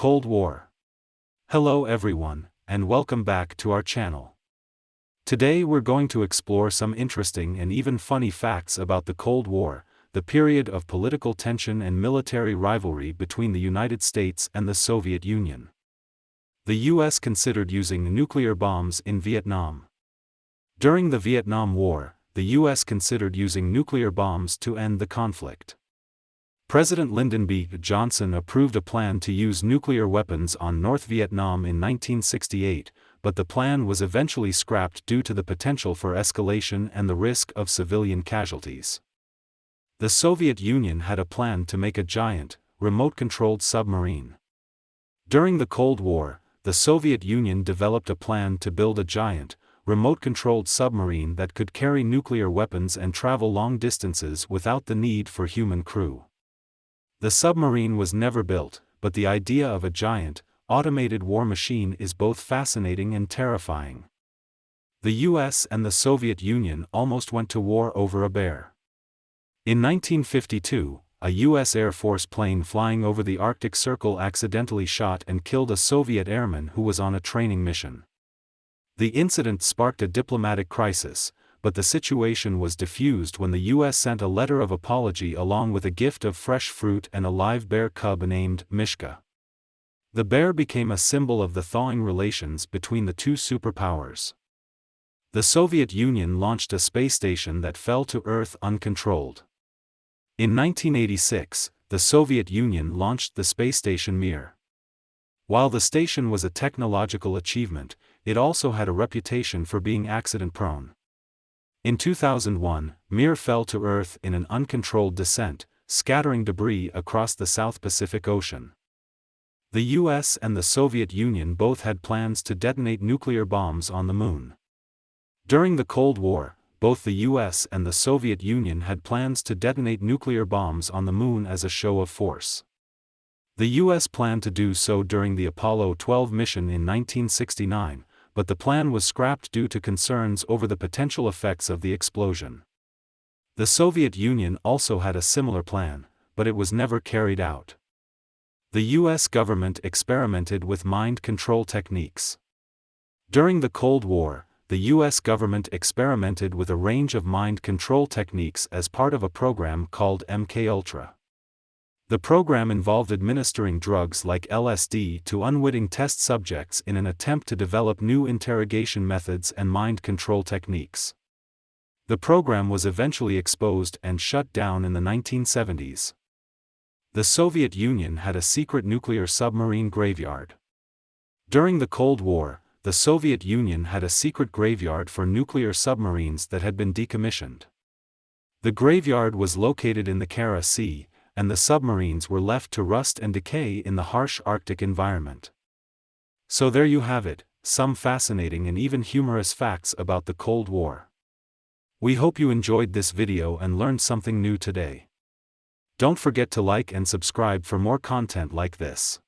Cold War. Hello everyone, and welcome back to our channel. Today we're going to explore some interesting and even funny facts about the Cold War, the period of political tension and military rivalry between the United States and the Soviet Union. The U.S. considered using nuclear bombs in Vietnam. During the Vietnam War, the U.S. considered using nuclear bombs to end the conflict. President Lyndon B. Johnson approved a plan to use nuclear weapons on North Vietnam in 1968, but the plan was eventually scrapped due to the potential for escalation and the risk of civilian casualties. The Soviet Union had a plan to make a giant, remote-controlled submarine. During the Cold War, the Soviet Union developed a plan to build a giant, remote-controlled submarine that could carry nuclear weapons and travel long distances without the need for human crew. The submarine was never built, but the idea of a giant, automated war machine is both fascinating and terrifying. The US and the Soviet Union almost went to war over a bear. In 1952, a US Air Force plane flying over the Arctic Circle accidentally shot and killed a Soviet airman who was on a training mission. The incident sparked a diplomatic crisis, but the situation was diffused when the U.S. sent a letter of apology along with a gift of fresh fruit and a live bear cub named Mishka. The bear became a symbol of the thawing relations between the two superpowers. The Soviet Union launched a space station that fell to Earth uncontrolled. In 1986, the Soviet Union launched the space station Mir. While the station was a technological achievement, it also had a reputation for being accident-prone. In 2001, Mir fell to Earth in an uncontrolled descent, scattering debris across the South Pacific Ocean. The US and the Soviet Union both had plans to detonate nuclear bombs on the Moon. During the Cold War, both the US and the Soviet Union had plans to detonate nuclear bombs on the Moon as a show of force. The US planned to do so during the Apollo 12 mission in 1969, but the plan was scrapped due to concerns over the potential effects of the explosion. The Soviet Union also had a similar plan, but it was never carried out. The US government experimented with mind control techniques. During the Cold War, the US government experimented with a range of mind control techniques as part of a program called MKUltra. The program involved administering drugs like LSD to unwitting test subjects in an attempt to develop new interrogation methods and mind control techniques. The program was eventually exposed and shut down in the 1970s. The Soviet Union had a secret nuclear submarine graveyard. During the Cold War, the Soviet Union had a secret graveyard for nuclear submarines that had been decommissioned. The graveyard was located in the Kara Sea, and the submarines were left to rust and decay in the harsh Arctic environment. So there you have it, some fascinating and even humorous facts about the Cold War. We hope you enjoyed this video and learned something new today. Don't forget to like and subscribe for more content like this.